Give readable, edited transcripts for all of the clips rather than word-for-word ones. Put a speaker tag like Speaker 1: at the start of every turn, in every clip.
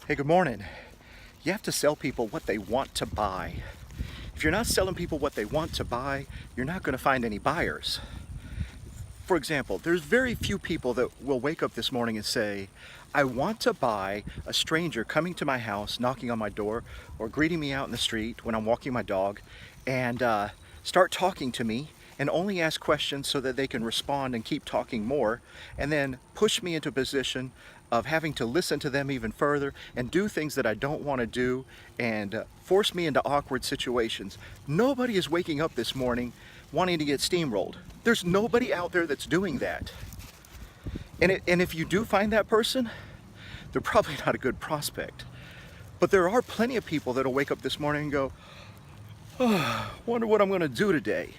Speaker 1: Hey, good morning. You have to sell people what they want to buy. If you're not selling people what they want to buy, you're not going to find any buyers. For example, there's very few people that will wake up this morning and say, I want to buy a stranger coming to my house, knocking on my door, or greeting me out in the street when I'm walking my dog, and start talking to me and only ask questions so that they can respond and keep talking more, and then push me into a position of having to listen to them even further and do things that I don't want to do and force me into awkward situations. Nobody is waking up this morning wanting to get steamrolled. There's nobody out there that's doing that. And if you do find that person, they're probably not a good prospect. But there are plenty of people that'll wake up this morning and go, oh, wonder what I'm going to do today.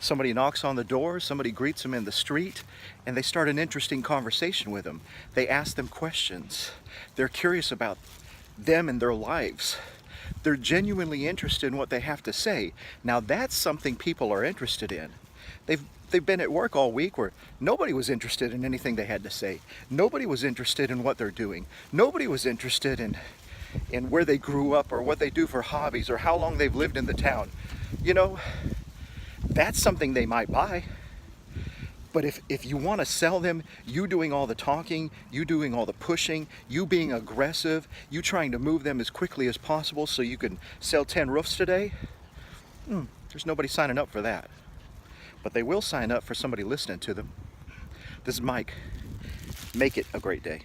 Speaker 1: Somebody knocks on the door, somebody greets them in the street, and they start an interesting conversation with them. They ask them questions. They're curious about them and their lives. They're genuinely interested in what they have to say. Now that's something people are interested in. They've been at work all week where nobody was interested in anything they had to say. Nobody was interested in what they're doing. Nobody was interested in where they grew up or what they do for hobbies or how long they've lived in the town. You know, that's something they might buy. But if you want to sell them, you doing all the talking, you doing all the pushing, you being aggressive, you trying to move them as quickly as possible so you can sell 10 roofs today, there's nobody signing up for that. But they will sign up for somebody listening to them. This is Mike. Make it a great day.